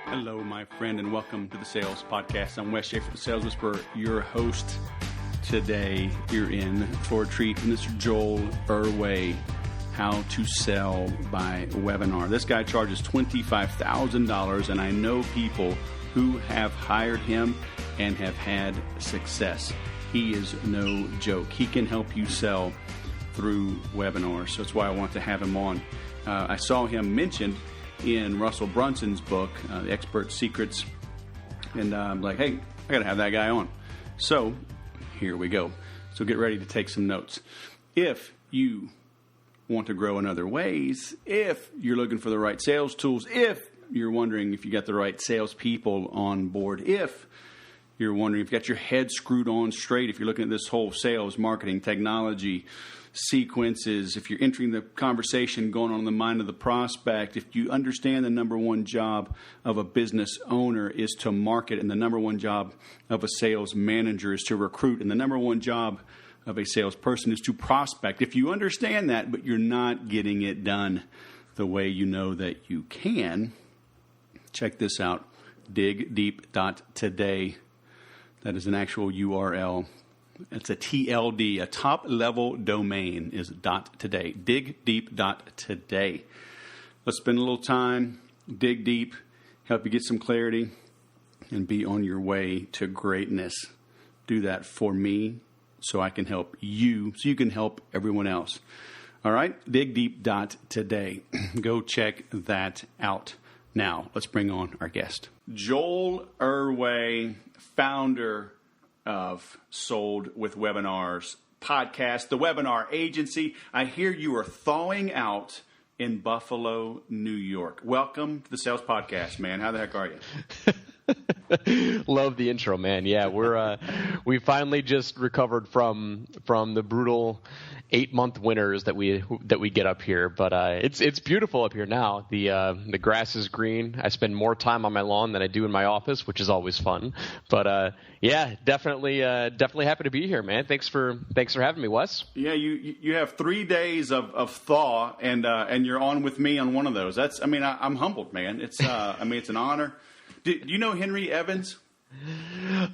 Hello, my friend, and welcome to the Sales Podcast. I'm Wes Schaefer, the Sales Whisperer, your host. Today, you're in for a treat from Mr. Joel Erway, How to Sell by Webinar. This guy charges $25,000, and I know people who have hired him and have had success. He is no joke. He can help you sell through webinars, so that's why I want to have him on. I saw him mentioned in Russell Brunson's book, The Expert Secrets, and I'm like, hey, I got to have that guy on. So here we go. So get ready to take some notes. If you want to grow in other ways, if you're looking for the right sales tools, if you're wondering if you got the right salespeople on board, if you're wondering if you got your head screwed on straight, if you're looking at this whole sales, marketing, technology, sequences, if you're entering the conversation going on in the mind of the prospect, if you understand the number one job of a business owner is to market, and the number one job of a sales manager is to recruit, and the number one job of a salesperson is to prospect. If you understand that, but you're not getting it done the way you know that you can, check this out, digdeep.today. That is an actual URL. It's a TLD, a top-level domain is .today, digdeep.today. Let's spend a little time, dig deep, help you get some clarity, and be on your way to greatness. Do that for me so I can help you, so you can help everyone else. All right, digdeep.today. Go check that out. Now, let's bring on our guest. Joel Erway, founder of Sold with Webinars podcast, the webinar agency. I hear you are thawing out in Buffalo, New York. Welcome to the Sales Podcast, man. How the heck are you? Love the intro, man. Yeah, we finally just recovered from the brutal 8-month winters that we get up here, but it's beautiful up here now. The grass is green. I spend more time on my lawn than I do in my office, which is always fun. But yeah, definitely happy to be here, man. Thanks for having me, Wes. Yeah, you have 3 days of thaw, and you're on with me on one of those. I'm humbled, man. It's it's an honor. Do you know Henry Evans?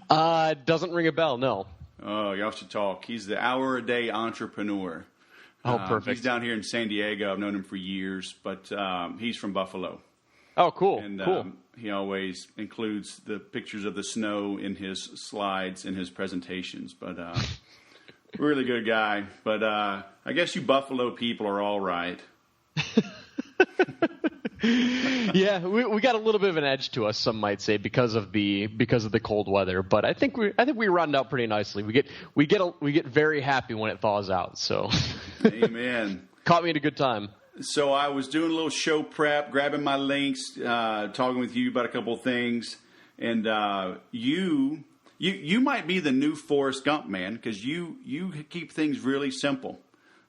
Doesn't ring a bell, no. Oh, y'all should talk. He's the hour-a-day entrepreneur. Oh, perfect. He's down here in San Diego. I've known him for years, but he's from Buffalo. Oh, cool. And cool. He always includes the pictures of the snow in his slides in his presentations. But really good guy. But I guess you Buffalo people are all right. Yeah, we got a little bit of an edge to us, some might say, because of the cold weather. But I think we round out pretty nicely. We get very happy when it thaws out. So, amen. Caught me at a good time. So I was doing a little show prep, grabbing my links, talking with you about a couple of things, and you might be the new Forrest Gump, man, because you keep things really simple.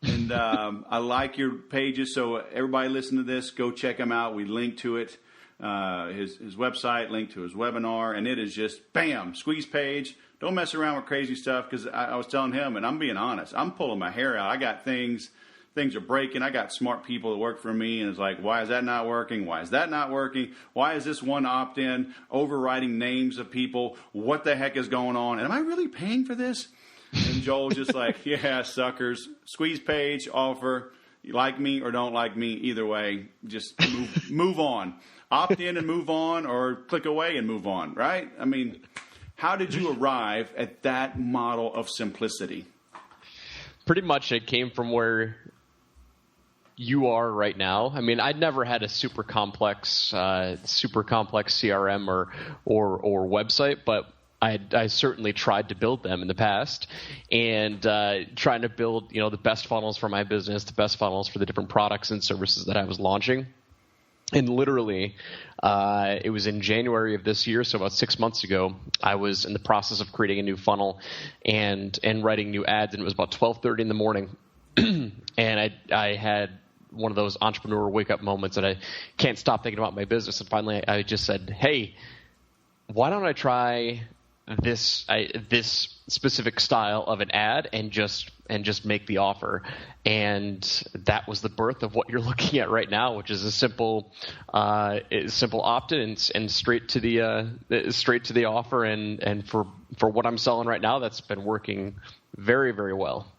And I like your pages, so everybody listen to this, go check him out. We link to it, his website, link to his webinar, and it is just, bam, squeeze page. Don't mess around with crazy stuff, because I was telling him, and I'm being honest, I'm pulling my hair out. I got things are breaking. I got smart people that work for me, and it's like, why is that not working? Why is that not working? Why is this one opt-in overriding names of people? What the heck is going on? And am I really paying for this? And Joel just like, yeah, suckers, squeeze page, offer, you like me or don't like me, either way, just move on. Opt in and move on, or click away and move on, right? I mean, how did you arrive at that model of simplicity? Pretty much it came from where you are right now. I mean, I'd never had a super complex CRM or website, but I certainly tried to build them in the past, and trying to build, the best funnels for my business, the best funnels for the different products and services that I was launching. And literally, it was in January of this year, so about 6 months ago, I was in the process of creating a new funnel and writing new ads, and it was about 12:30 in the morning, and I had one of those entrepreneur wake-up moments, and I can't stop thinking about my business. And finally, I just said, hey, why don't I try this specific style of an ad and just make the offer. And that was the birth of what you're looking at right now, which is a simple opt-in and straight to the offer. And for what I'm selling right now, that's been working very, very well.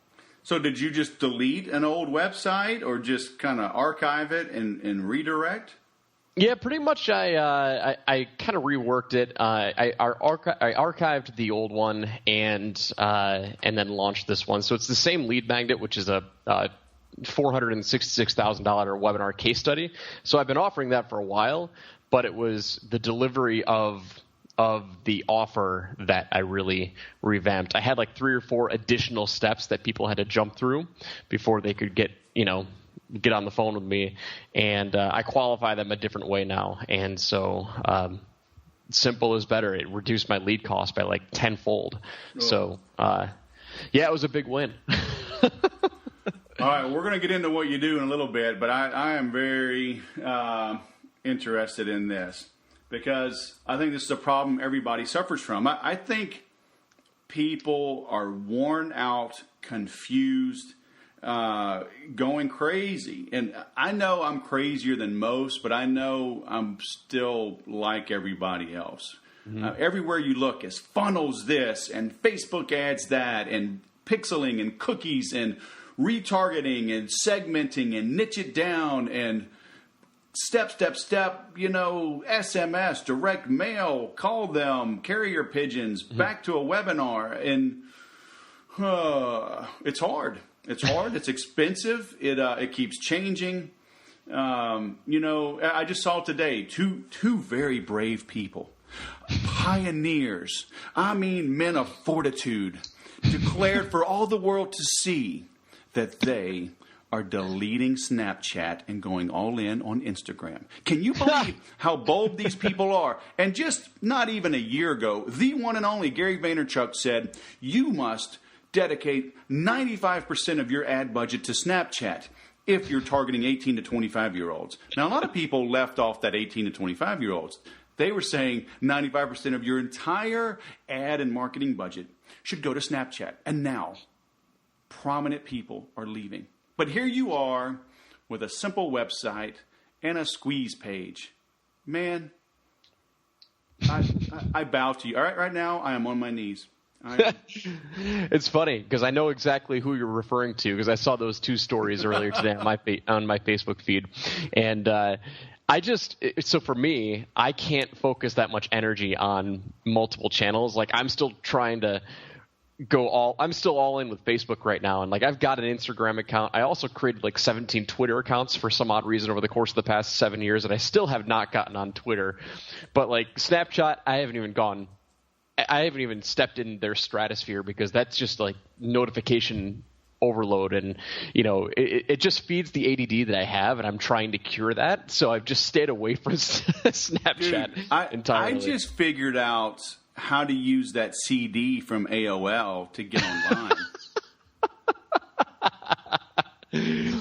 So did you just delete an old website or just kind of archive it and redirect? Yeah, pretty much. I kind of reworked it. I archived the old one and then launched this one. So it's the same lead magnet, which is a $466,000 webinar case study. So I've been offering that for a while, but it was the delivery of the offer that I really revamped. I had like 3 or 4 additional steps that people had to jump through before they could get on the phone with me, and I qualify them a different way now. And so simple is better. It reduced my lead cost by like tenfold. Oh. So it was a big win. All right, we're going to get into what you do in a little bit, but I am very interested in this because I think this is a problem everybody suffers from. I think people are worn out, confused, going crazy. And I know I'm crazier than most, but I know I'm still like everybody else. Mm-hmm. Everywhere you look is funnels this and Facebook ads that and pixeling and cookies and retargeting and segmenting and niche it down and step, SMS, direct mail, call them, carrier pigeons, mm-hmm. back to a webinar. And it's hard. It's hard. It's expensive. It keeps changing. I just saw today two very brave people, pioneers. I mean, men of fortitude, declared for all the world to see that they are deleting Snapchat and going all in on Instagram. Can you believe how bold these people are? And just not even a year ago, the one and only Gary Vaynerchuk said, you must dedicate 95% of your ad budget to Snapchat if you're targeting 18 to 25-year-olds. Now, a lot of people left off that 18 to 25-year-olds. They were saying 95% of your entire ad and marketing budget should go to Snapchat. And now, prominent people are leaving. But here you are with a simple website and a squeeze page. Man, I bow to you. All right, right now, I am on my knees. It's funny because I know exactly who you're referring to because I saw those 2 stories earlier today on my Facebook feed. And so for me, I can't focus that much energy on multiple channels. Like I'm still trying to I'm still all in with Facebook right now. And like I've got an Instagram account. I also created like 17 Twitter accounts for some odd reason over the course of the past 7 years. And I still have not gotten on Twitter. But like Snapchat, I haven't even stepped in their stratosphere because that's just like notification overload. And, it just feeds the ADD that I have. And I'm trying to cure that. So I've just stayed away from Snapchat entirely. I just figured out how to use that CD from AOL to get online.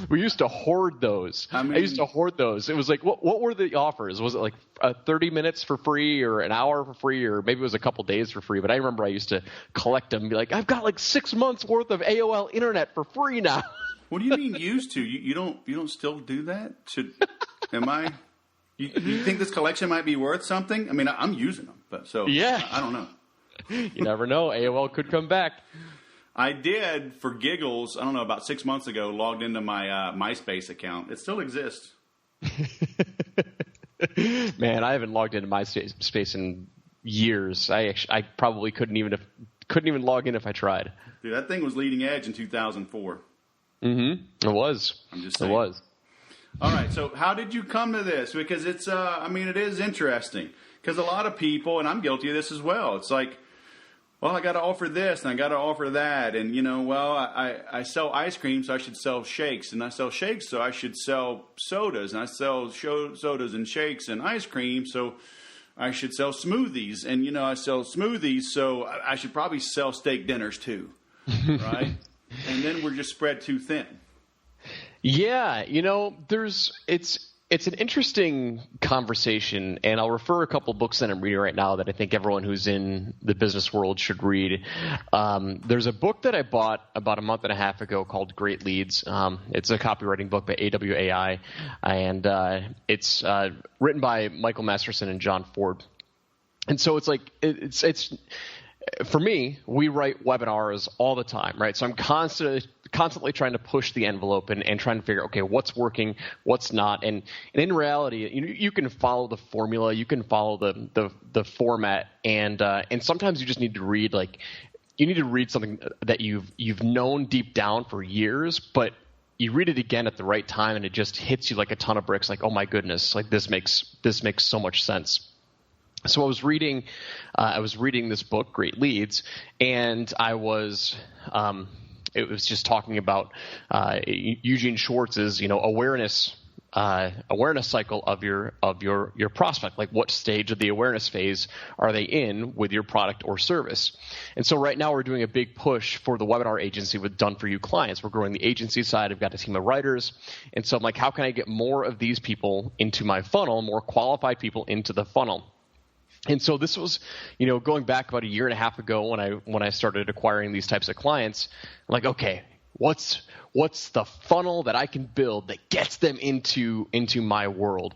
We used to hoard those. I used to hoard those. It was like, what were the offers? Was it like 30 minutes for free or an hour for free or maybe it was a couple days for free? But I remember I used to collect them and be like, I've got like 6 months worth of AOL internet for free now. What do you mean used to? You don't still do that? You think this collection might be worth something? I mean, I'm using them, but yeah. I don't know. You never know. AOL could come back. I did, for giggles, I don't know, about 6 months ago, logged into my MySpace account. It still exists. Man, I haven't logged into MySpace in years. I probably couldn't even log in if I tried. Dude, that thing was leading edge in 2004. Mm-hmm. It was. I'm just saying. It was. All right, so how did you come to this? Because it's, it is interesting. Because a lot of people, and I'm guilty of this as well, it's like, well, I got to offer this and I got to offer that. And, I sell ice cream, so I should sell shakes. And I sell shakes, so I should sell sodas. And I sell sodas and shakes and ice cream, so I should sell smoothies. And, I sell smoothies, so I should probably sell steak dinners too. Right? And then we're just spread too thin. Yeah, it's an interesting conversation, and I'll refer a couple books that I'm reading right now that I think everyone who's in the business world should read. There's a book that I bought about a month and a half ago called Great Leads. It's a copywriting book by AWAI, and it's written by Michael Masterson and John Ford. And so it's like it's for me, we write webinars all the time, right? So I'm constantly trying to push the envelope and trying to figure, okay, what's working, what's not. And in reality, you can follow the formula, you can follow the format, and sometimes you just need to read something that you've known deep down for years, but you read it again at the right time and it just hits you like a ton of bricks, like, oh my goodness, like this makes so much sense. So I was reading this book, Great Leads, and it was just talking about Eugene Schwartz's, awareness cycle of your prospect. Like, what stage of the awareness phase are they in with your product or service? And so right now we're doing a big push for the webinar agency with Done For You clients. We're growing the agency side. I've got a team of writers. And so I'm like, how can I get more of these people into my funnel, more qualified people into the funnel? And so this was, going back about a year and a half ago when I started acquiring these types of clients. I'm like, okay, what's the funnel that I can build that gets them into my world?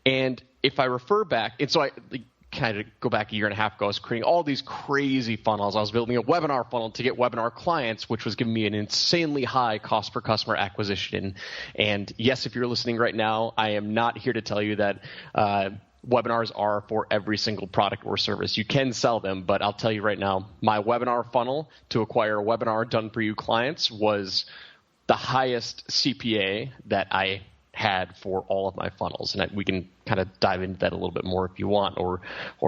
And if I refer back, and so I kind of go back a year and a half ago, I was creating all these crazy funnels. I was building a webinar funnel to get webinar clients, which was giving me an insanely high cost per customer acquisition. And yes, if you're listening right now, I am not here to tell you that webinars are for every single product or service. You can sell them, but I'll tell you right now, my webinar funnel to acquire webinar Done For You clients was the highest CPA that I had for all of my funnels. And we can kind of dive into that a little bit more if you want, or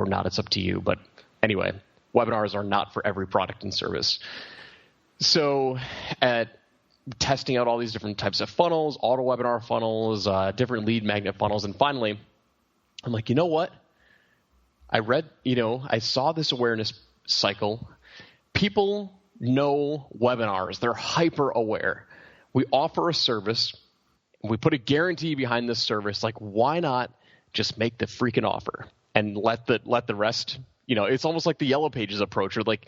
not. It's up to you. But anyway, webinars are not for every product and service. So at testing out all these different types of funnels, auto webinar funnels, different lead magnet funnels, and finally, I'm like, you know what? I saw this awareness cycle. People know webinars. They're hyper aware. We offer a service. We put a guarantee behind this service. Like, why not just make the freaking offer and let the rest, it's almost like the Yellow Pages approach, or like,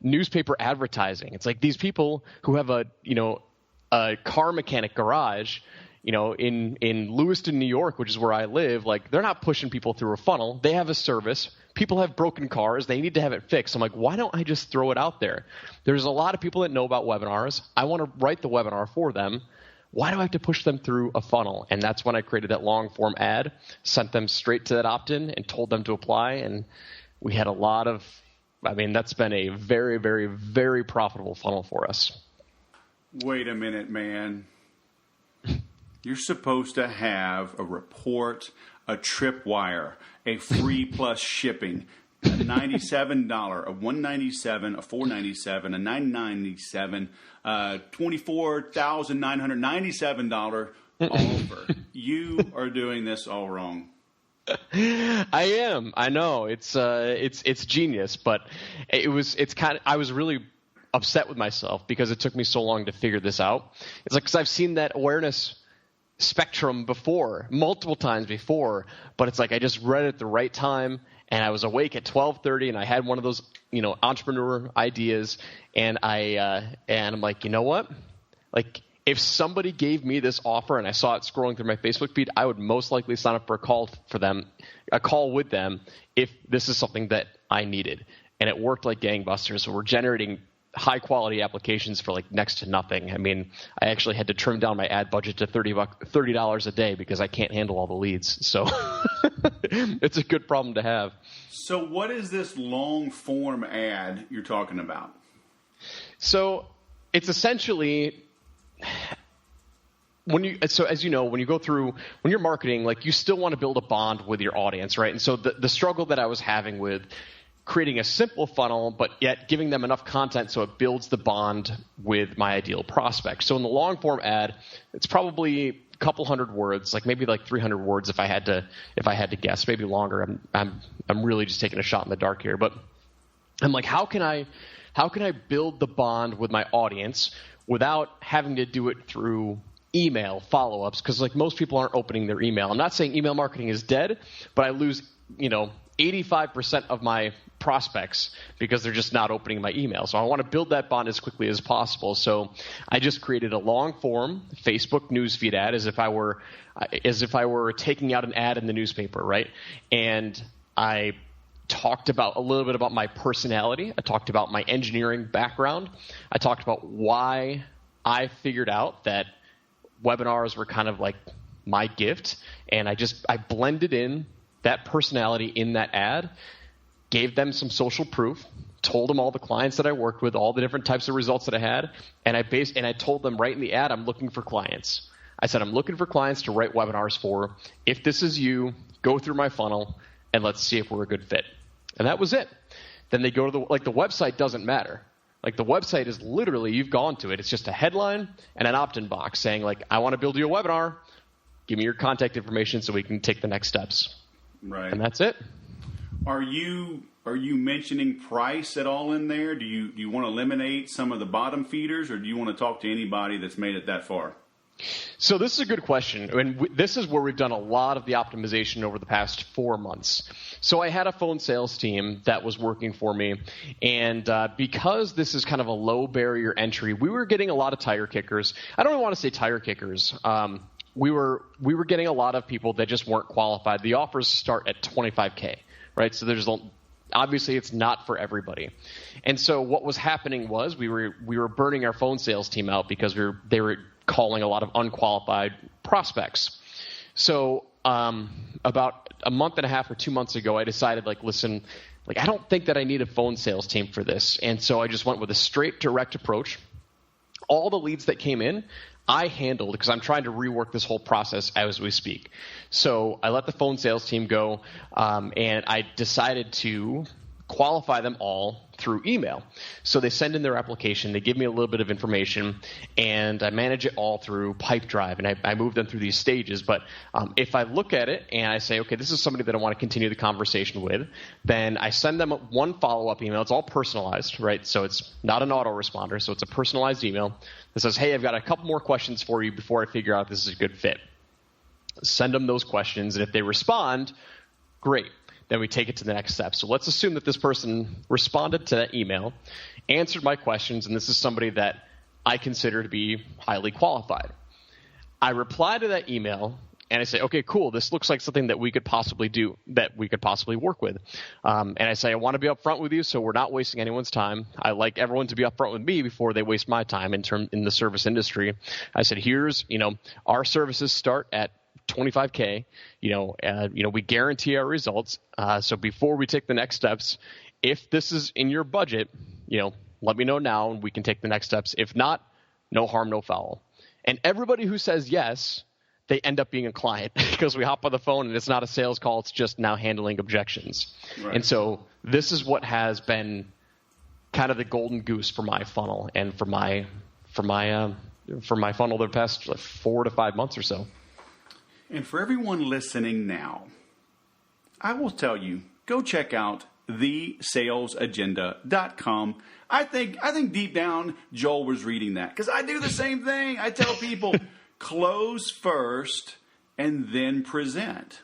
newspaper advertising. It's like these people who have a car mechanic garage, in Lewiston, New York, which is where I live, like, they're not pushing people through a funnel. They have a service. People have broken cars. They need to have it fixed. I'm like, why don't I just throw it out there? There's a lot of people that know about webinars. I want to write the webinar for them. Why do I have to push them through a funnel? And that's when I created that long form ad, sent them straight to that opt-in and told them to apply. And we had that's been a very, very, very profitable funnel for us. Wait a minute, man. You're supposed to have a report, a tripwire, a free plus shipping, a $97, a $197, a $497, a $997, $24,997 offer. You are doing this all wrong. I am. I know. It's genius, but I was really upset with myself because it took me so long to figure this out. It's like, because I've seen that awareness spectrum before, multiple times before, but it's like I just read it at the right time, and I was awake at 12:30, and I had one of those, entrepreneur ideas, and I'm like, you know what? Like, if somebody gave me this offer and I saw it scrolling through my Facebook feed, I would most likely sign up for a call with them if this is something that I needed. And it worked like gangbusters. So we're generating high quality applications for like next to nothing. I mean, I actually had to trim down my ad budget to $30 a day because I can't handle all the leads. So it's a good problem to have. So what is this long form ad you're talking about? So it's essentially when you're marketing, like, you still want to build a bond with your audience, right? And so the struggle that I was having with creating a simple funnel, but yet giving them enough content so it builds the bond with my ideal prospect. So in the long form ad, it's probably a couple hundred words, like maybe like 300 words if I had to guess, maybe longer. I'm really just taking a shot in the dark here, but I'm like, how can I build the bond with my audience without having to do it through email follow-ups, because like most people aren't opening their email. I'm not saying email marketing is dead, but I lose 85% of my prospects because they're just not opening my email. So I want to build that bond as quickly as possible. So I just created a long form Facebook newsfeed ad as if I were taking out an ad in the newspaper, right? And I talked about a little bit about my personality. I talked about my engineering background. I talked about why I figured out that webinars were kind of like my gift, and I blended in that personality in that ad, gave them some social proof, told them all the clients that I worked with, all the different types of results that I had, and I told them right in the ad, I'm looking for clients. I said, I'm looking for clients to write webinars for. If this is you, go through my funnel and let's see if we're a good fit. And that was it. Then they go to the website doesn't matter. Like the website is literally, you've gone to it. It's just a headline and an opt-in box saying like, I want to build you a webinar. Give me your contact information so we can take the next steps. Right. And that's it. Are you mentioning price at all in there? Do you want to eliminate some of the bottom feeders, or do you want to talk to anybody that's made it that far? So this is a good question. I mean, this is where we've done a lot of the optimization over the past 4 months. So I had a phone sales team that was working for me, and because this is kind of a low barrier entry, we were getting a lot of tire kickers. I don't even want to say tire kickers. We were getting a lot of people that just weren't qualified. The offers start at $25K, right? So obviously it's not for everybody. And so what was happening was we were burning our phone sales team out because they were calling a lot of unqualified prospects. So about a month and a half or 2 months ago, I decided, listen, I don't think that I need a phone sales team for this. And so I just went with a straight direct approach. All the leads that came in, I handled, because I'm trying to rework this whole process as we speak. So I let the phone sales team go, and I decided to qualify them all through email. So they send in their application, they give me a little bit of information, and I manage it all through Pipedrive, and I move them through these stages. But if I look at it and I say, okay, this is somebody that I want to continue the conversation with, then I send them one follow-up email. It's all personalized, right? So it's not an autoresponder, so it's a personalized email that says, hey, I've got a couple more questions for you before I figure out if this is a good fit. Send them those questions, and if they respond, great. Then we take it to the next step. So let's assume that this person responded to that email, answered my questions, and this is somebody that I consider to be highly qualified. I reply to that email, and I say, okay, cool, this looks like something that we could possibly do, that we could possibly work with. And I say, I want to be upfront with you so we're not wasting anyone's time. I like everyone to be upfront with me before they waste my time in the service industry. I said, here's, our services start at $25K, we guarantee our results. So before we take the next steps, if this is in your budget, let me know now and we can take the next steps. If not, no harm, no foul. And everybody who says yes, they end up being a client because we hop on the phone and it's not a sales call. It's just now handling objections. Right. And so this is what has been kind of the golden goose for my funnel and for my funnel the past 4 to 5 months or so. And for everyone listening now, I will tell you, go check out thesalesagenda.com. I think deep down, Joel was reading that because I do the same thing. I tell people, close first and then present,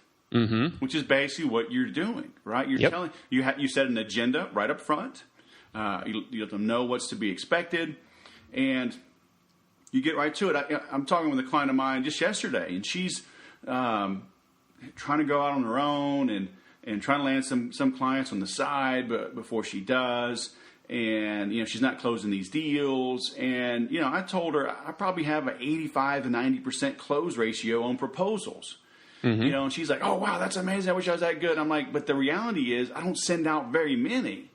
which is basically what you're doing, right? You're telling you set an agenda right up front. You let them know what's to be expected, and you get right to it. I'm talking with a client of mine just yesterday, and she's trying to go out on her own and trying to land some clients on the side, but before she does, and she's not closing these deals. And I told her I probably have an 85 to 90% close ratio on proposals. And she's like, "Oh wow, that's amazing! I wish I was that good." I'm like, "But the reality is, I don't send out very many."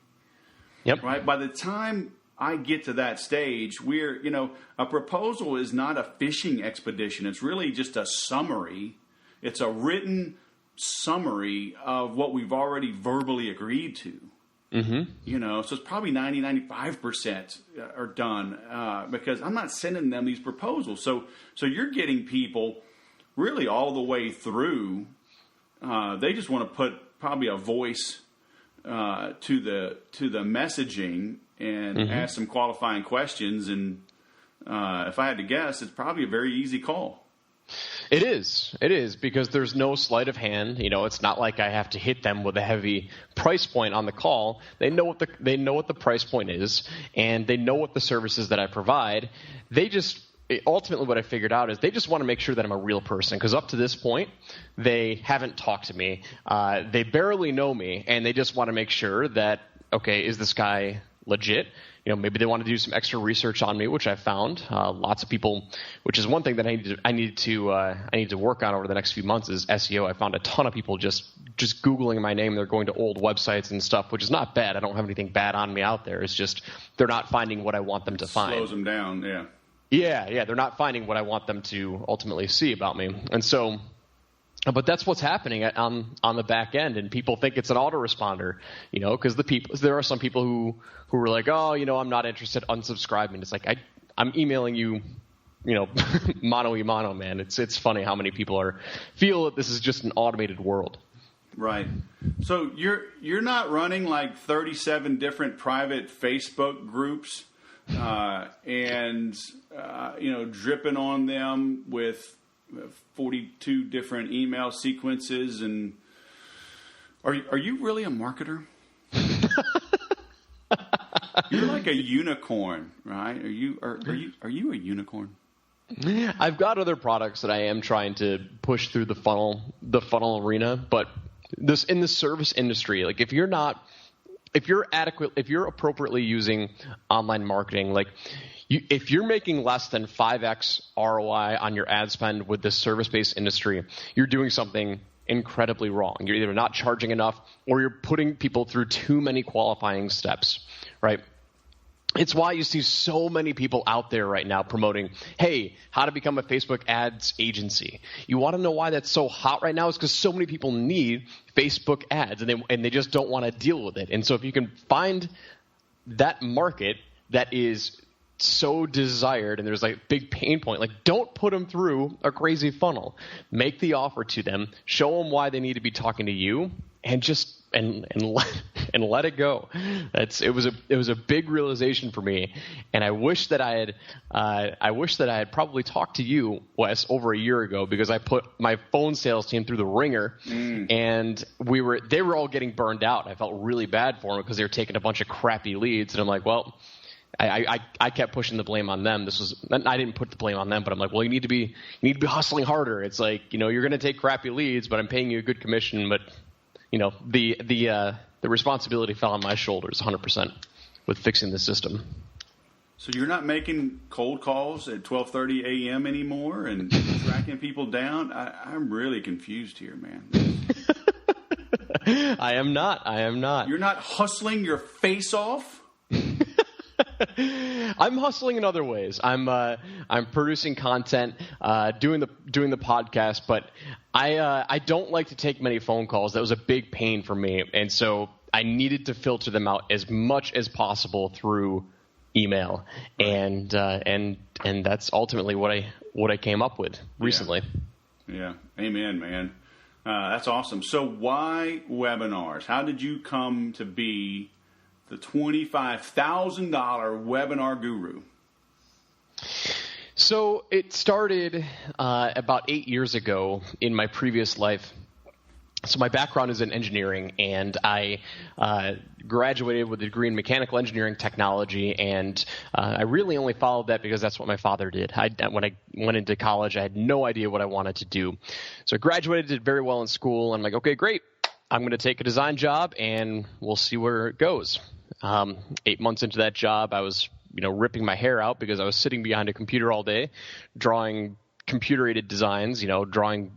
Yep. Right. By the time I get to that stage, a proposal is not a fishing expedition. It's really just a summary. It's a written summary of what we've already verbally agreed to. So it's probably 95% are done because I'm not sending them these proposals. So you're getting people really all the way through. They just want to put probably a voice to the messaging and ask some qualifying questions, and if I had to guess, it's probably a very easy call. It is because there's no sleight of hand. It's not like I have to hit them with a heavy price point on the call. They know what the price point is, and they know what the services that I provide. Ultimately what I figured out is they just want to make sure that I'm a real person, because up to this point they haven't talked to me. They barely know me, and they just want to make sure that, okay, is this guy legit? Maybe they want to do some extra research on me, which I found. Lots of people, which is one thing that I need to work on over the next few months, is SEO. I found a ton of people just Googling my name. They're going to old websites and stuff, which is not bad. I don't have anything bad on me out there. It's just they're not finding what I want them to find. Slows them down, yeah. Yeah, they're not finding what I want them to ultimately see about me. And so, but that's what's happening on the back end, and people think it's an autoresponder, because there are some people who are like, oh, I'm not interested, unsubscribe. And it's like, I'm emailing you, mano a mano, man. It's funny how many people feel that this is just an automated world. Right. So you're not running like 37 different private Facebook groups, and dripping on them with 42 different email sequences, and are you really a marketer? You're like a unicorn, right? Are you a unicorn? I've got other products that I am trying to push through the funnel arena, but this in the service industry, like if you're appropriately using online marketing, like if you're making less than 5x ROI on your ad spend with this service-based industry, you're doing something incredibly wrong. You're either not charging enough, or you're putting people through too many qualifying steps, right? It's why you see so many people out there right now promoting, hey, how to become a Facebook ads agency. You want to know why that's so hot right now? It's because so many people need Facebook ads, and they just don't want to deal with it. And so if you can find that market that is so desired, and there's like big pain point, like don't put them through a crazy funnel. Make the offer to them, show them why they need to be talking to you, and just and let it go. It was a big realization for me, and I wish that I had probably talked to you, Wes, over a year ago, because I put my phone sales team through the ringer, and they were all getting burned out. I felt really bad for them because they were taking a bunch of crappy leads, and I'm like, well, I kept pushing the blame on them. I didn't put the blame on them, but I'm like, well, you need to be hustling harder. It's like, you're going to take crappy leads, but I'm paying you a good commission. But the responsibility fell on my shoulders 100% with fixing the system. So you're not making cold calls at 12:30 a.m. anymore and tracking people down? I'm really confused here, man. I am not. You're not hustling your face off? I'm hustling in other ways. I'm producing content, doing the podcast, but I don't like to take many phone calls. That was a big pain for me, and so I needed to filter them out as much as possible through email, and that's ultimately what I came up with recently. Yeah. Amen, man. That's awesome. So why webinars? How did you come to be the $25,000 webinar guru? So it started about 8 years ago in my previous life. So my background is in engineering, and I graduated with a degree in mechanical engineering technology, and I really only followed that because that's what my father did. When I went into college, I had no idea what I wanted to do. So I graduated, did very well in school, and I'm like, okay, great. I'm going to take a design job, and we'll see where it goes. 8 months into that job, I was, ripping my hair out because I was sitting behind a computer all day, drawing computer-aided designs, drawing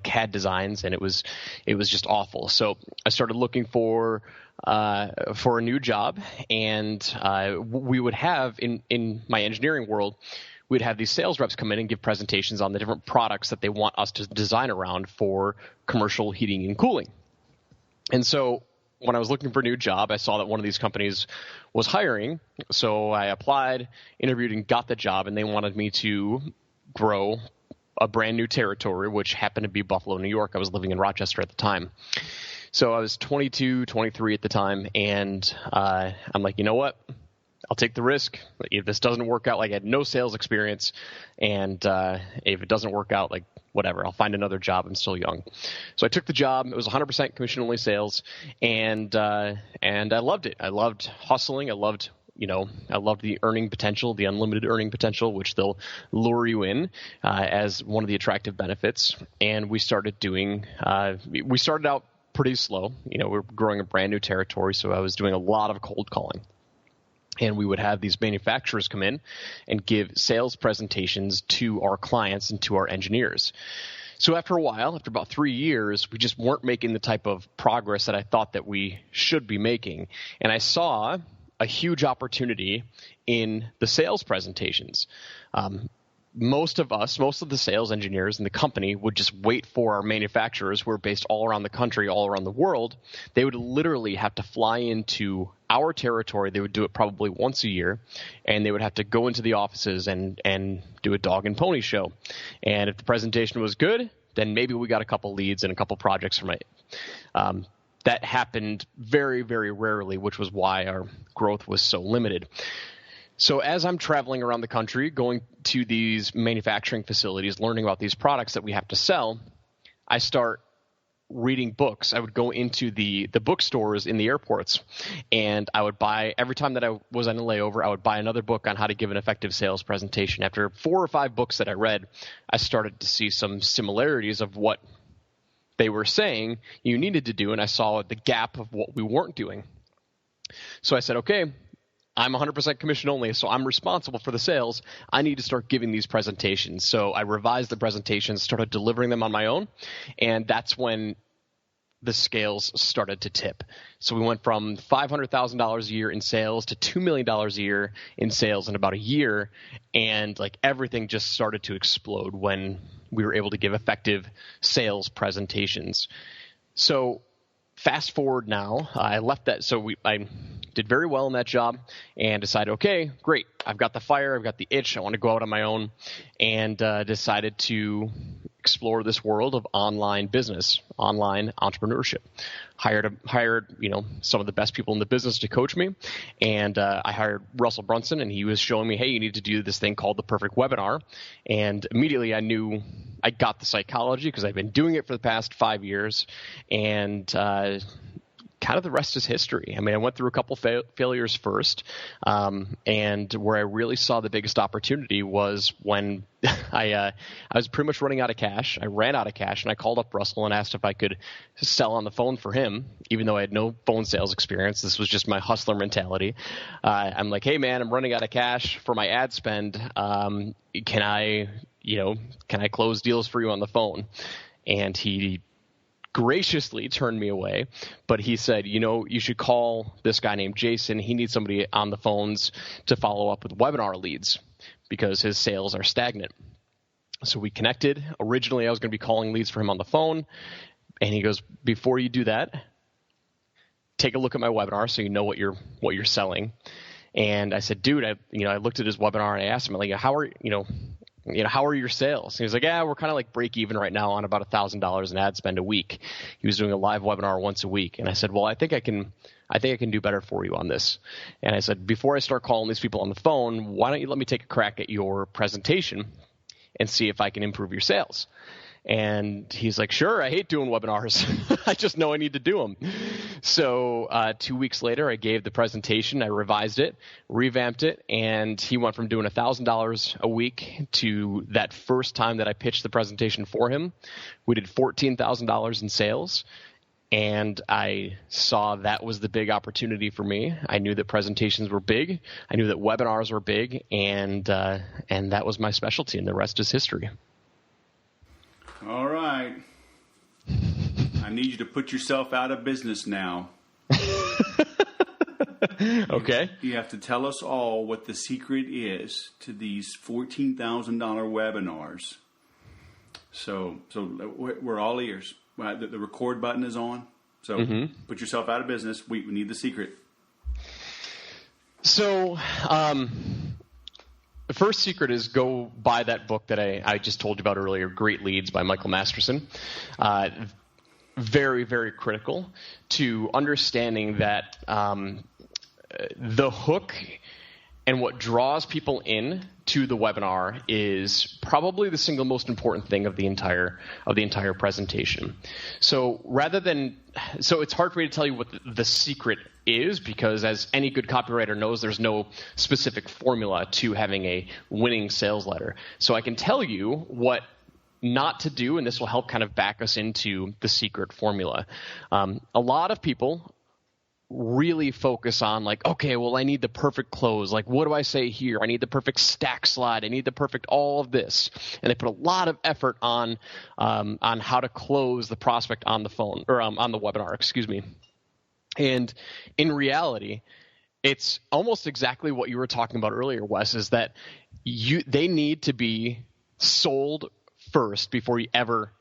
CAD designs, and it was just awful. So I started looking for a new job, and we would have in my engineering world, we'd have these sales reps come in and give presentations on the different products that they want us to design around for commercial heating and cooling. And so when I was looking for a new job, I saw that one of these companies was hiring. So I applied, interviewed, and got the job, and they wanted me to grow a brand new territory, which happened to be Buffalo, New York. I was living in Rochester at the time. So I was 22, 23 at the time, and I'm like, you know what? I'll take the risk. If this doesn't work out, like I had no sales experience, and if it doesn't work out, like whatever, I'll find another job. I'm still young. So I took the job. It was 100% commission-only sales, and I loved it. I loved hustling. I loved the earning potential, the unlimited earning potential, which they'll lure you in as one of the attractive benefits. And we started out pretty slow. We were growing a brand new territory, so I was doing a lot of cold calling. And we would have these manufacturers come in and give sales presentations to our clients and to our engineers. So after a while, after about 3 years, we just weren't making the type of progress that I thought that we should be making. And I saw a huge opportunity in the sales presentations. Most of the sales engineers in the company would just wait for our manufacturers who are based all around the country, all around the world. They would literally have to fly into our territory. They would do it probably once a year, and they would have to go into the offices and do a dog and pony show. And if the presentation was good, then maybe we got a couple leads and a couple projects from it. That happened very, very rarely, which was why our growth was so limited. So as I'm traveling around the country, going to these manufacturing facilities, learning about these products that we have to sell, I start reading books. I would go into the bookstores in the airports, and I would buy, every time that I was on a layover, I would buy another book on how to give an effective sales presentation. After 4 or 5 books that I read, I started to see some similarities of what they were saying you needed to do, and I saw the gap of what we weren't doing. So I said, okay, I'm 100% commission only, so I'm responsible for the sales. I need to start giving these presentations. So I revised the presentations, started delivering them on my own, and that's when the scales started to tip. So we went from $500,000 a year in sales to $2 million a year in sales in about a year, and like everything just started to explode when we were able to give effective sales presentations. So fast forward now, I left that. So I did very well in that job and decided, okay, great. I've got the fire. I've got the itch. I want to go out on my own, and decided to explore this world of online business, online entrepreneurship. Hired some of the best people in the business to coach me, and I hired Russell Brunson, and he was showing me, hey, you need to do this thing called the perfect webinar. And immediately I knew I got the psychology because I've been doing it for the past 5 years, and kind of the rest is history. I mean, I went through a couple failures first, and where I really saw the biggest opportunity was when I was pretty much running out of cash. I ran out of cash, and I called up Russell and asked if I could sell on the phone for him, even though I had no phone sales experience. This was just my hustler mentality. I'm like, hey, man, I'm running out of cash for my ad spend. Can I close deals for you on the phone? And he graciously turned me away, but he said, you should call this guy named Jason. He needs somebody on the phones to follow up with webinar leads because his sales are stagnant. So we connected. Originally, I was going to be calling leads for him on the phone, and he goes, before you do that, take a look at my webinar so you know what you're selling. And I said, dude, I looked at his webinar and I asked him, like, how are your sales? And he was like, yeah, we're kind of like break even right now on about $1,000 in ad spend a week. He was doing a live webinar once a week. And I said, well, I think I can do better for you on this. And I said, before I start calling these people on the phone, why don't you let me take a crack at your presentation and see if I can improve your sales? And he's like, sure, I hate doing webinars. I just know I need to do them. So 2 weeks later, I gave the presentation. I revised it, revamped it, and he went from doing $1,000 a week to that first time that I pitched the presentation for him. We did $14,000 in sales, and I saw that was the big opportunity for me. I knew that presentations were big. I knew that webinars were big, and that was my specialty, and the rest is history. All right. I need you to put yourself out of business now. Okay. You have to tell us all what the secret is to these $14,000 webinars. So we're all ears. The record button is on. So Put yourself out of business. We need the secret. So the first secret is go buy that book that I just told you about earlier, Great Leads by Michael Masterson. Very, very critical to understanding that the hook And what draws people in to the webinar is probably the single most important thing of the entire presentation. So it's hard for me to tell you what the secret is, because as any good copywriter knows, there's no specific formula to having a winning sales letter. So I can tell you what not to do, and this will help kind of back us into the secret formula. A lot of people really focus on like, okay, well, I need the perfect close. Like, what do I say here? I need the perfect stack slide. I need the perfect all of this. And they put a lot of effort on how to close the prospect on the phone or on the webinar, excuse me. And in reality, it's almost exactly what you were talking about earlier, Wes, is that they need to be sold first before you ever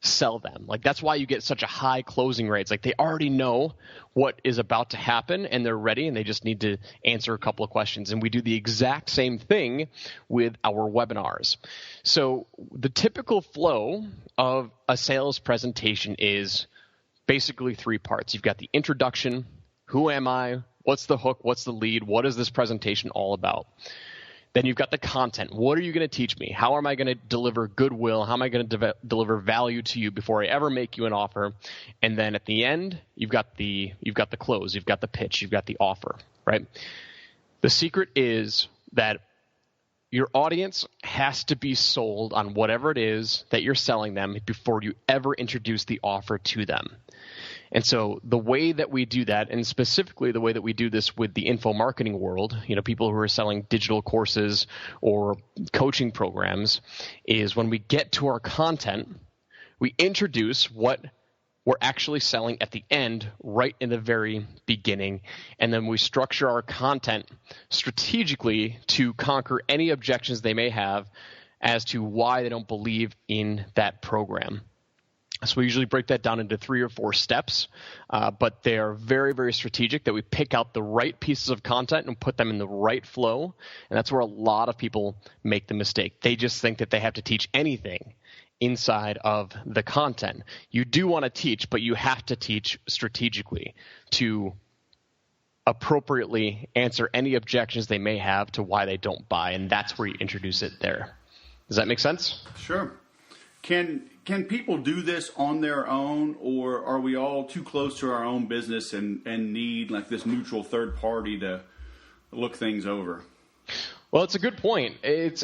sell them. Like, that's why you get such a high closing rates. Like, they already know what is about to happen and they're ready, and they just need to answer a couple of questions. And we do the exact same thing with our webinars. So the typical flow of a sales presentation is basically 3 parts. You've got the introduction. Who am I? What's the hook? What's the lead? What is this presentation all about? Then you've got the content. What are you going to teach me? How am I going to deliver goodwill? How am I going to deliver value to you before I ever make you an offer? And then at the end, you've got the close, you've got the pitch, you've got the offer, right? The secret is that your audience has to be sold on whatever it is that you're selling them before you ever introduce the offer to them. And so the way that we do that, and specifically the way that we do this with the info marketing world, people who are selling digital courses or coaching programs, is when we get to our content, we introduce what we're actually selling at the end, right in the very beginning. And then we structure our content strategically to conquer any objections they may have as to why they don't believe in that program. So we usually break that down into 3 or 4 steps, but they are very, very strategic, that we pick out the right pieces of content and put them in the right flow. And that's where a lot of people make the mistake. They just think that they have to teach anything inside of the content. You do want to teach, but you have to teach strategically to appropriately answer any objections they may have to why they don't buy. And that's where you introduce it there. Does that make sense? Sure. Can people do this on their own, or are we all too close to our own business and need like this neutral third party to look things over? Well, it's a good point. It's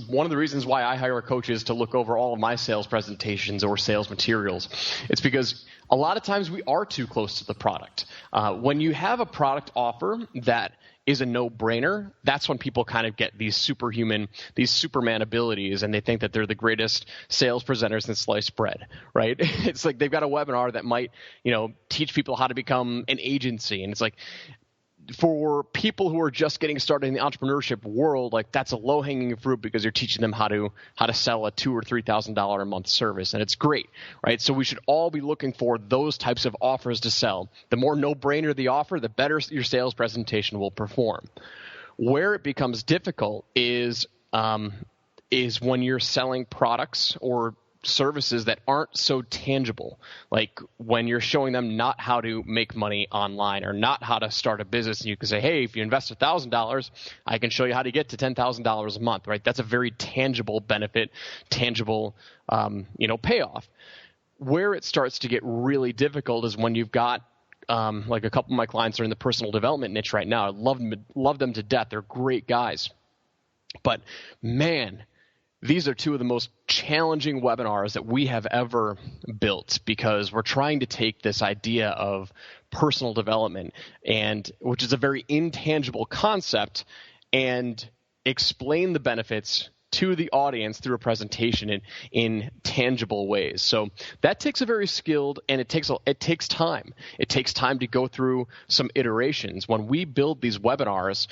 one of the reasons why I hire coaches to look over all of my sales presentations or sales materials. It's because a lot of times we are too close to the product. When you have a product offer that is a no-brainer, that's when people kind of get these superhuman, these Superman abilities, and they think that they're the greatest sales presenters in sliced bread, right? It's like they've got a webinar that might, teach people how to become an agency, and it's like, for people who are just getting started in the entrepreneurship world, like that's a low-hanging fruit because you're teaching them how to sell a $2,000 or $3,000 a month service, and it's great, right? So we should all be looking for those types of offers to sell. The more no-brainer the offer, the better your sales presentation will perform. Where it becomes difficult is when you're selling products or services that aren't so tangible, like when you're showing them not how to make money online or not how to start a business, and you can say, hey, if you invest $1,000, I can show you how to get to $10,000 a month, right? That's a very tangible benefit, tangible payoff. Where it starts to get really difficult is when you've got like a couple of my clients are in the personal development niche right now. I love them to death. They're great guys. But man, these are 2 of the most challenging webinars that we have ever built, because we're trying to take this idea of personal development, and which is a very intangible concept, and explain the benefits to the audience through a presentation in tangible ways. So that takes a very skilled, and it takes time. It takes time to go through some iterations. When we build these webinars,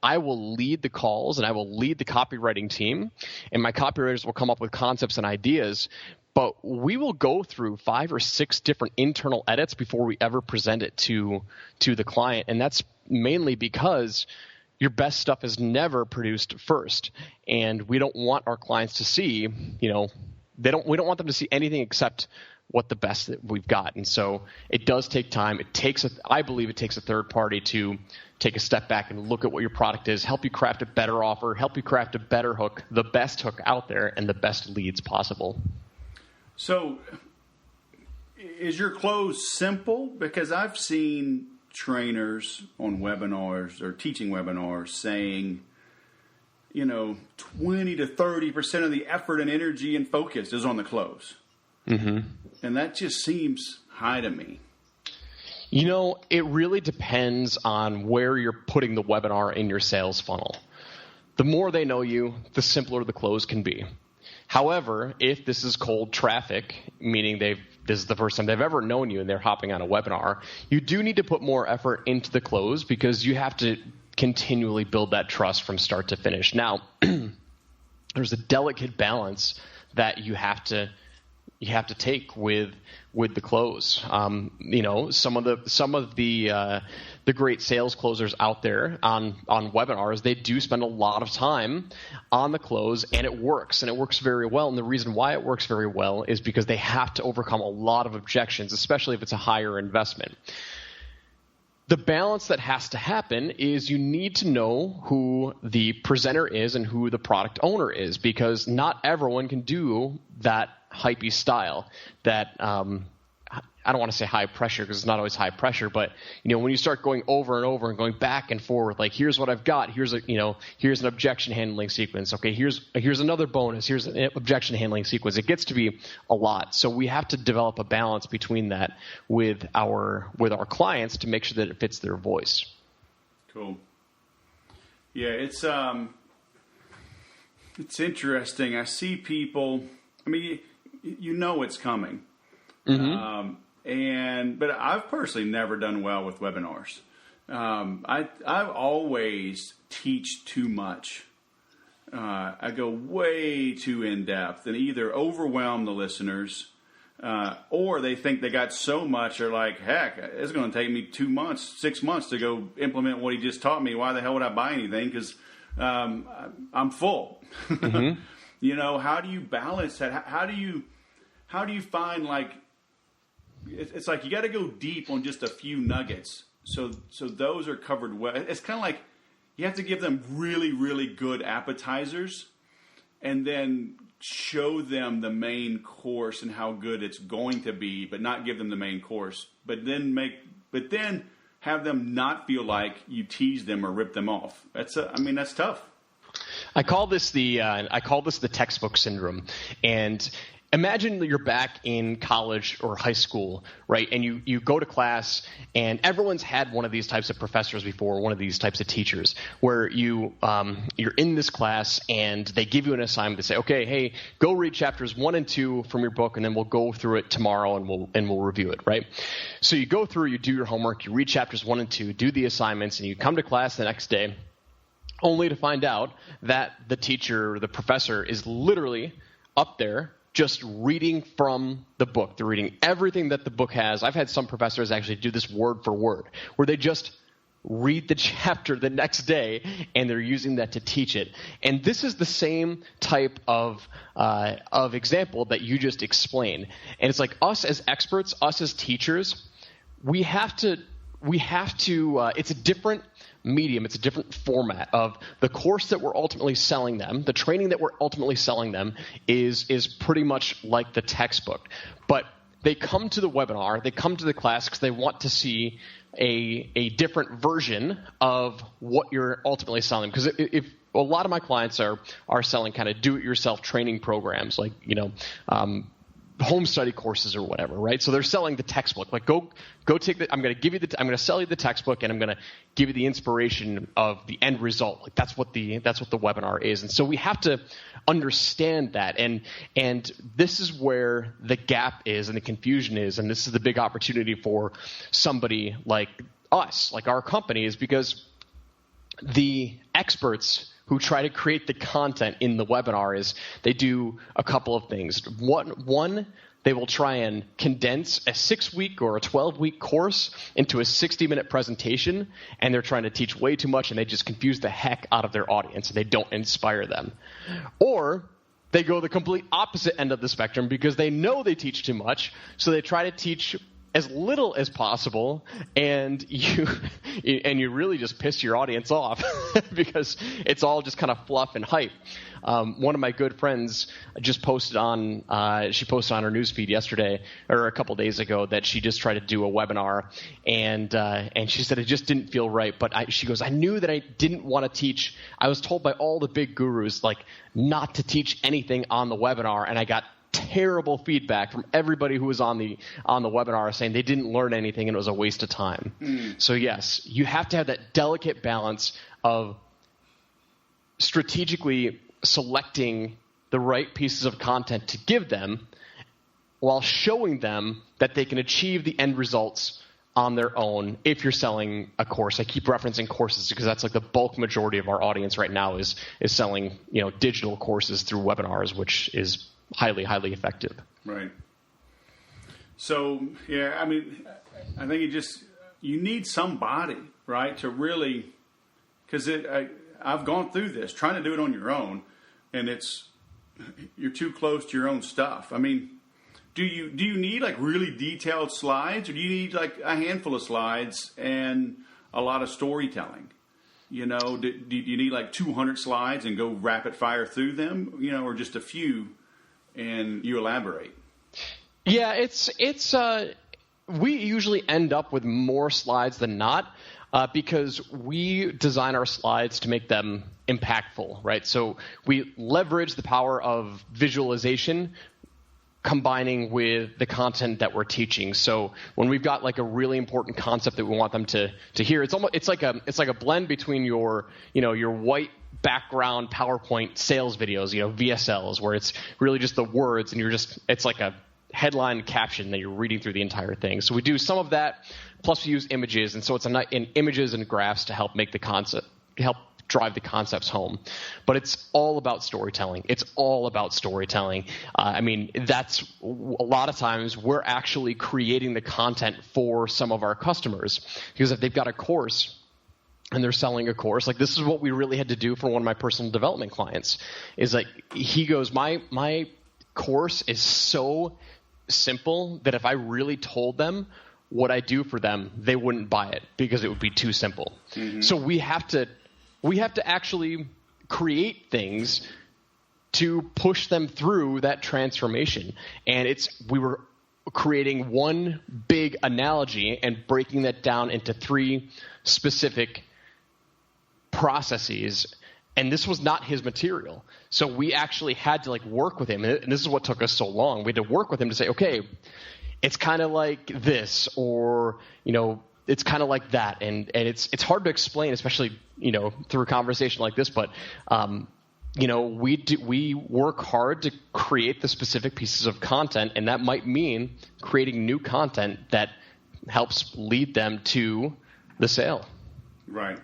I will lead the calls and I will lead the copywriting team, and my copywriters will come up with concepts and ideas, but we will go through 5 or 6 different internal edits before we ever present it to the client. And that's mainly because your best stuff is never produced first. And we don't want our clients to see, we don't want them to see anything except what the best that we've got. And so it does take time. I believe it takes a third party to take a step back and look at what your product is, help you craft a better offer, help you craft a better hook, the best hook out there, and the best leads possible. So is your close simple? Because I've seen trainers on webinars or teaching webinars saying, 20 to 30% of the effort and energy and focus is on the close. Mm-hmm. And that just seems high to me. It really depends on where you're putting the webinar in your sales funnel. The more they know you, the simpler the close can be. However, if this is cold traffic, meaning this is the first time they've ever known you and they're hopping on a webinar, you do need to put more effort into the close because you have to continually build that trust from start to finish. Now, there's a delicate balance that you have to take with the close. Some of the great sales closers out there on webinars, they do spend a lot of time on the close, and it works very well. And the reason why it works very well is because they have to overcome a lot of objections, especially if it's a higher investment. The balance that has to happen is you need to know who the presenter is and who the product owner is, because not everyone can do that hypey style, that I don't want to say high pressure because it's not always high pressure, but when you start going over and over and going back and forth, like here's what I've got, here's an objection handling sequence. Okay, here's another bonus, here's an objection handling sequence. It gets to be a lot, so we have to develop a balance between that with our clients to make sure that it fits their voice. Cool. Yeah, it's interesting. I see people. I mean, it's coming. Mm-hmm. But I've personally never done well with webinars. I've always teach too much. I go way too in depth and either overwhelm the listeners, or they think they got so much. They're like, heck, it's going to take me 2 months, 6 months to go implement what he just taught me. Why the hell would I buy anything? Because I'm full. Mm-hmm. How do you balance that? How do you find, like, it's like you got to go deep on just a few nuggets. So those are covered well. It's kind of like you have to give them really, really good appetizers and then show them the main course and how good it's going to be, but not give them the main course. But then have them not feel like you tease them or rip them off. That's tough. I call this the textbook syndrome. And imagine you're back in college or high school, right? And you go to class, and everyone's had one of these types of professors before, one of these types of teachers, where you're in this class and they give you an assignment to say, okay, hey, go read chapters 1 and 2 from your book, and then we'll go through it tomorrow and we'll review it, right? So you go through, you do your homework, you read chapters 1 and 2, do the assignments, and you come to class the next day, only to find out that the teacher or the professor is literally up there just reading from the book. They're reading everything that the book has. I've had some professors actually do this word for word, where they just read the chapter the next day, and they're using that to teach it. And this is the same type of example that you just explained. And it's like us as experts, us as teachers, we have to. It's a different medium. It's a different format of the course that we're ultimately selling them. The training that we're ultimately selling them is pretty much like the textbook. But they come to the webinar, they come to the class because they want to see a different version of what you're ultimately selling. Because if a lot of my clients are selling kind of do-it-yourself training programs, like home study courses or whatever, right? So they're selling the textbook. Like, go take I'm going to sell you the textbook, and I'm going to give you the inspiration of the end result. Like, that's what the webinar is. And so we have to understand that. And this is where the gap is and the confusion is. And this is the big opportunity for somebody like us, like our company, is because the experts who try to create the content in the webinar is they do a couple of things. One, they will try and condense a 6-week or a 12-week course into a 60-minute presentation, and they're trying to teach way too much, and they just confuse the heck out of their audience, and they don't inspire them. Or they go the complete opposite end of the spectrum because they know they teach too much, so they try to teach as little as possible, and you really just piss your audience off because it's all just kind of fluff and hype. One of my good friends just posted on her newsfeed yesterday or a couple days ago that she just tried to do a webinar, and she said it just didn't feel right. But she goes, I knew that I didn't want to teach. I was told by all the big gurus like not to teach anything on the webinar, and I got terrible feedback from everybody who was on the webinar saying they didn't learn anything and it was a waste of time. So yes, you have to have that delicate balance of strategically selecting the right pieces of content to give them while showing them that they can achieve the end results on their own if you're selling a course. I keep referencing courses because that's like the bulk majority of our audience right now is selling, digital courses through webinars, which is highly, highly effective. Right. So, yeah, I mean, I think you need somebody, right, to really, because I've gone through this, trying to do it on your own, and you're too close to your own stuff. I mean, do you need like really detailed slides, or do you need like a handful of slides and a lot of storytelling? Do you need like 200 slides and go rapid fire through them, or just a few and you elaborate? Yeah, it's we usually end up with more slides than not because we design our slides to make them impactful, right? So we leverage the power of visualization combining with the content that we're teaching. So when we've got like a really important concept that we want them to hear, it's like a blend between your white background PowerPoint sales videos, VSLs, where it's really just the words and it's like a headline caption that you're reading through the entire thing. So we do some of that, plus we use images, and so it's in images and graphs to help make the concept, help drive the concepts home. But it's all about storytelling. I mean, that's a lot of times we're actually creating the content for some of our customers, because if they've got a course and they're selling a course, like this is what we really had to do for one of my personal development clients, is like he goes, my course is so simple that if I really told them what I do for them, they wouldn't buy it because it would be too simple. Mm-hmm. So we have to actually create things to push them through that transformation. And we were creating one big analogy and breaking that down into 3 specific processes. And this was not his material. So we actually had to work with him. And this is what took us so long. We had to work with him to say, okay, it's kind of like this, or, it's kind of like that. And it's hard to explain, especially, through a conversation like this. But, we work hard to create the specific pieces of content. And that might mean creating new content that helps lead them to the sale. Right.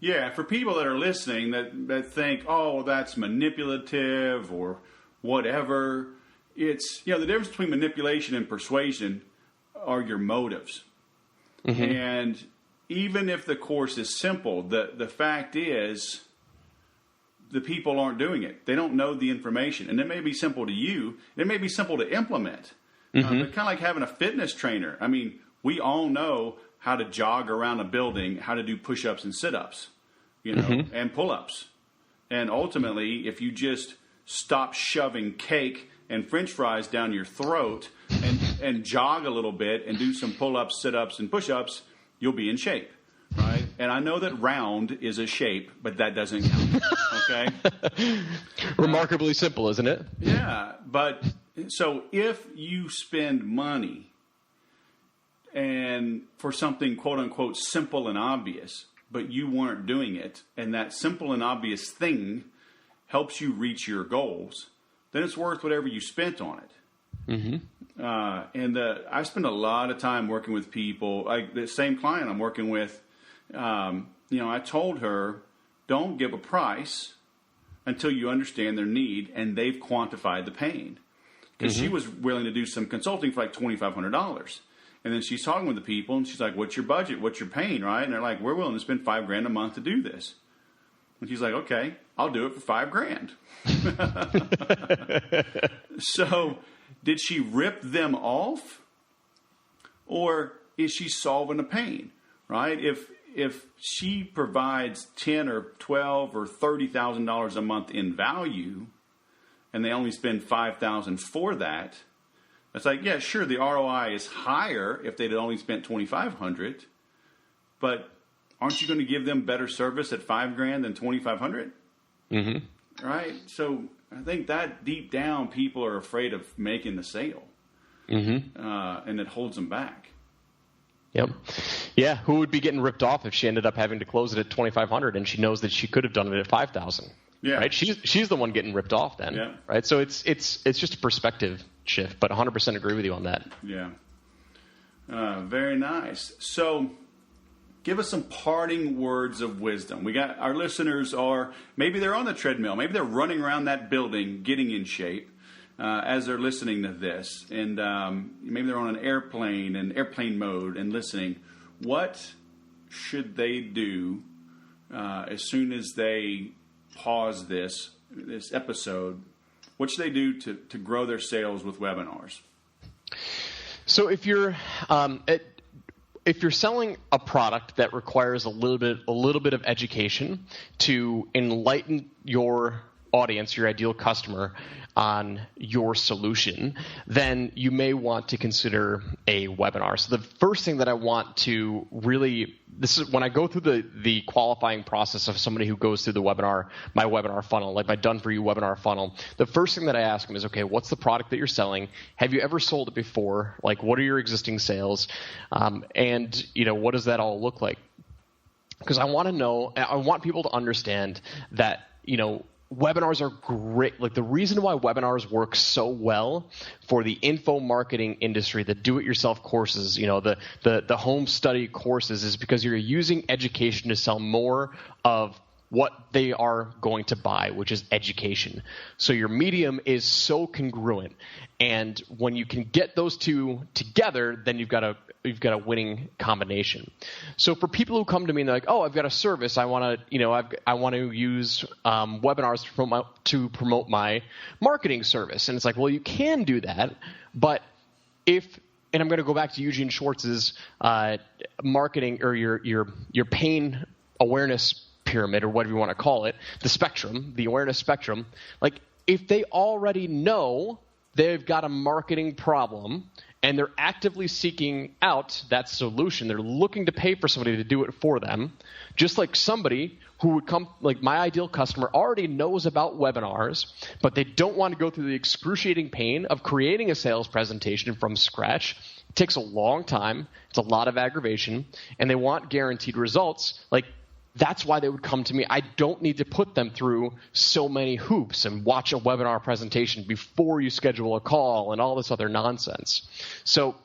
Yeah, for people that are listening that think, oh, that's manipulative or whatever, it's, the difference between manipulation and persuasion are your motives. Mm-hmm. And even if the course is simple, the fact is the people aren't doing it. They don't know the information. And it may be simple to you. It may be simple to implement. Mm-hmm. But kind of like having a fitness trainer. I mean, we all know how to jog around a building, how to do push-ups and sit-ups, mm-hmm. and pull-ups. And ultimately, if you just stop shoving cake and French fries down your throat and jog a little bit and do some pull-ups, sit-ups, and push-ups, you'll be in shape, right? And I know that round is a shape, but that doesn't count, okay? Remarkably simple, isn't it? Yeah, but so if you spend money and for something quote-unquote simple and obvious, but you weren't doing it, and that simple and obvious thing helps you reach your goals, then it's worth whatever you spent on it. Mm-hmm. I spend a lot of time working with people. Like the same client I'm working with, I told her, don't give a price until you understand their need and they've quantified the pain. Because mm-hmm. she was willing to do some consulting for like $2,500. And then she's talking with the people, and she's like, what's your budget? What's your pain, right? And they're like, we're willing to spend $5,000 a month to do this. And she's like, okay, I'll do it for $5,000. So did she rip them off, or is she solving a pain, right? If she provides $10,000 or $12,000 or $30,000 a month in value, and they only spend $5,000 for that, it's like, yeah, sure, the ROI is higher if they'd only spent $2,500, but aren't you going to give them better service at $5,000 than $2,500? Mm-hmm. Right. So I think that deep down, people are afraid of making the sale, and it holds them back. Yep. Yeah. Who would be getting ripped off if she ended up having to close it at $2,500 and she knows that she could have done it at $5,000? Yeah. Right. She's the one getting ripped off then. Yeah. Right. So it's just a perspective shift, but 100% agree with you on that. Yeah. Very nice. So give us some parting words of wisdom. We got our listeners maybe they're on the treadmill, maybe they're running around that building, getting in shape. As they're listening to this, and maybe they're on an airplane mode and listening. What should they do as soon as they pause this episode? What should they do to grow their sales with webinars? So if you're selling a product that requires a little bit of education to enlighten your audience, your ideal customer, on your solution, then you may want to consider a webinar. So the first thing that I want to this is when I go through the qualifying process of somebody who goes through my webinar funnel, like my done for you webinar funnel. The first thing that I ask them is, okay, what's the product that you're selling? Have you ever sold it before? Like, what are your existing sales? And what does that all look like? Because I want people to understand that, webinars are great. Like, the reason why webinars work so well for the info marketing industry, the do-it-yourself courses, the home study courses, is because you're using education to sell more of what they are going to buy, which is education. So your medium is so congruent, and when you can get those two together, then you've got a winning combination. So for people who come to me and they're like, "Oh, I've got a service. I want to use webinars to promote my marketing service," and it's like, well, you can do that, but and I'm going to go back to Eugene Schwartz's marketing, or your pain awareness pyramid, or whatever you want to call it, the awareness spectrum. Like, if they already know they've got a marketing problem and they're actively seeking out that solution, they're looking to pay for somebody to do it for them, just like somebody who would come, like my ideal customer already knows about webinars, but they don't want to go through the excruciating pain of creating a sales presentation from scratch. It takes a long time. It's a lot of aggravation, and they want guaranteed results. Like, that's why they would come to me. I don't need to put them through so many hoops and watch a webinar presentation before you schedule a call and all this other nonsense. So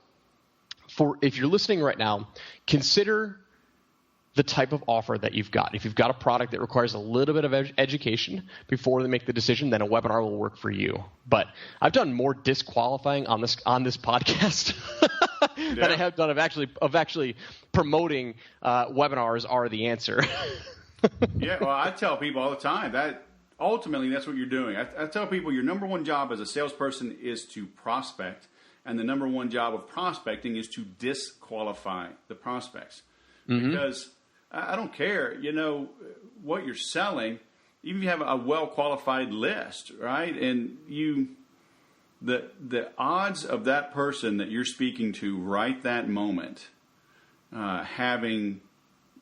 if you're listening right now, consider the type of offer that you've got. If you've got a product that requires a little bit of education before they make the decision, then a webinar will work for you. But I've done more disqualifying on this podcast that I have done of actually promoting webinars are the answer. Yeah, well, I tell people all the time that ultimately that's what you're doing. I tell people your number one job as a salesperson is to prospect, and the number one job of prospecting is to disqualify the prospects. Mm-hmm. Because I don't care, what you're selling, even if you have a well-qualified list, right? And the odds of that person that you're speaking to right that moment having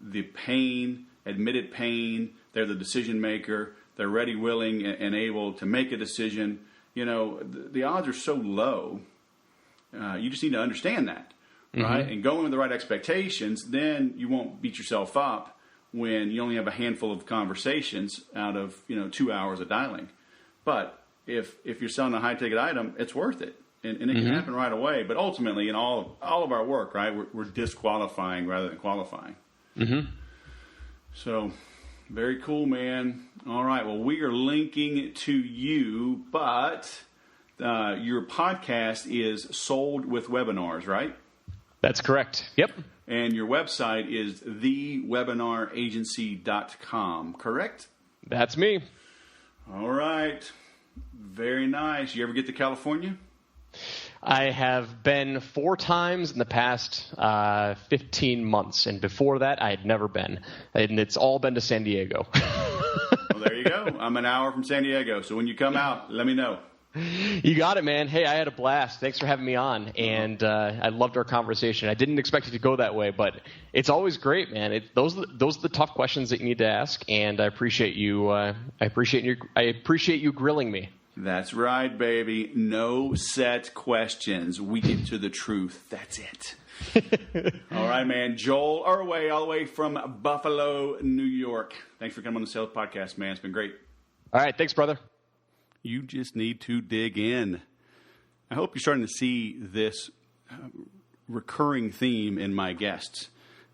the pain, admitted pain, they're the decision maker, they're ready, willing, and able to make a decision, the odds are so low. You just need to understand that, right? Mm-hmm. And go in with the right expectations, then you won't beat yourself up when you only have a handful of conversations out of 2 hours of dialing. But if you're selling a high-ticket item, it's worth it. And it can happen right away. But ultimately, in all of our work, right, we're disqualifying rather than qualifying. Mm-hmm. So, very cool, man. All right, well, we are linking to you, but your podcast is Sold with Webinars, right? That's correct. Yep. And your website is thewebinaragency.com, correct? That's me. All right. Very nice. You ever get to California? I have been 4 times in the past 15 months, and before that, I had never been. And it's all been to San Diego. Well, there you go. I'm an hour from San Diego, so when you come out, let me know. You got it, man. Hey, I had a blast. Thanks for having me on, and I loved our conversation. I didn't expect it to go that way, but it's always great, man. Those are the tough questions that you need to ask, and I appreciate you. I appreciate you grilling me. That's right, baby. No set questions. We get to the truth. That's it. All right, man. Joel Erway, all the way from Buffalo, New York. Thanks for coming on the Sales Podcast, man. It's been great. All right. Thanks, brother. You just need to dig in. I hope you're starting to see this recurring theme in my guests.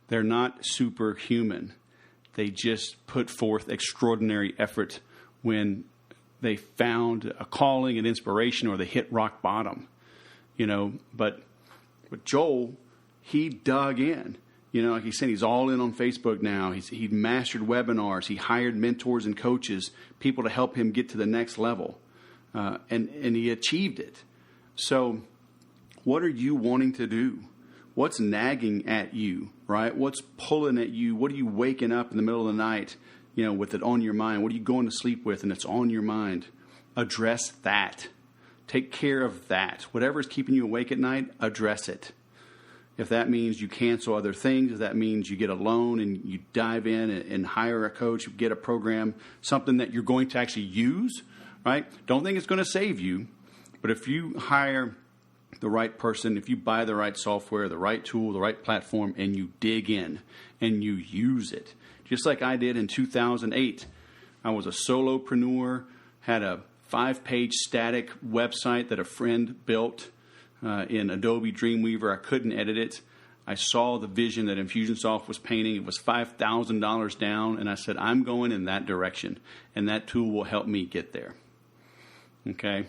They're not superhuman. They just put forth extraordinary effort when they found a calling and inspiration, or they hit rock bottom, but Joel, he dug in, like he said, he's all in on Facebook now. He mastered webinars. He hired mentors and coaches, people to help him get to the next level. And he achieved it. So what are you wanting to do? What's nagging at you, right? What's pulling at you? What are you waking up in the middle of the night, with it on your mind? What are you going to sleep with and it's on your mind? Address that. Take care of that. Whatever is keeping you awake at night, address it. If that means you cancel other things, if that means you get a loan and you dive in and hire a coach, get a program, something that you're going to actually use, right? Don't think it's going to save you, but if you hire the right person, if you buy the right software, the right tool, the right platform, and you dig in and you use it, just like I did in 2008. I was a solopreneur, had a 5-page static website that a friend built in Adobe Dreamweaver. I couldn't edit it. I saw the vision that Infusionsoft was painting. It was $5,000 down, and I said, I'm going in that direction, and that tool will help me get there. Okay?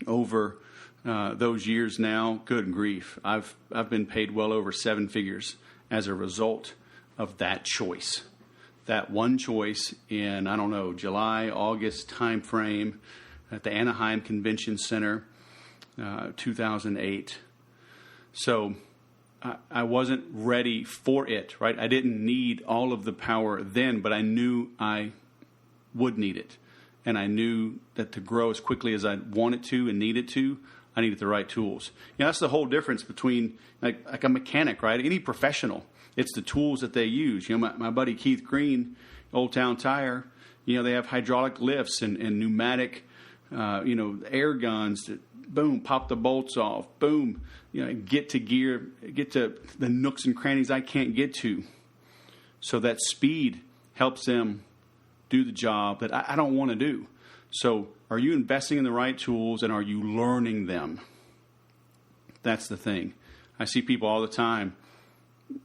Over those years now, good grief, I've been paid well over 7 figures as a result of that choice. That one choice in, July, August time frame at the Anaheim Convention Center, 2008. So I wasn't ready for it, right? I didn't need all of the power then, but I knew I would need it. And I knew that to grow as quickly as I wanted to and needed to, I needed the right tools. That's the whole difference between like a mechanic, right? Any professional. It's the tools that they use. My buddy Keith Green, Old Town Tire, they have hydraulic lifts and pneumatic, air guns that, boom, pop the bolts off, boom, get to gear, get to the nooks and crannies I can't get to. So that speed helps them do the job that I don't want to do. So are you investing in the right tools and are you learning them? That's the thing. I see people all the time,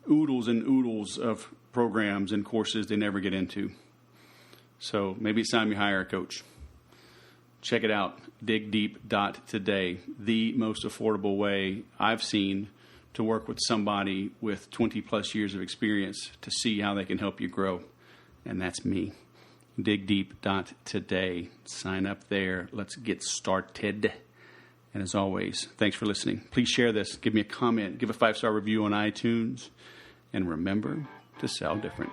oodles and oodles of programs and courses they never get into. So maybe it's time you hire a coach. Check it out, digdeep.today, the most affordable way I've seen to work with somebody with 20 plus years of experience to see how they can help you grow. And that's me. Digdeep.today. Sign up there. Let's get started. And as always, thanks for listening. Please share this. Give me a comment. Give a 5-star review on iTunes. And remember to sell different.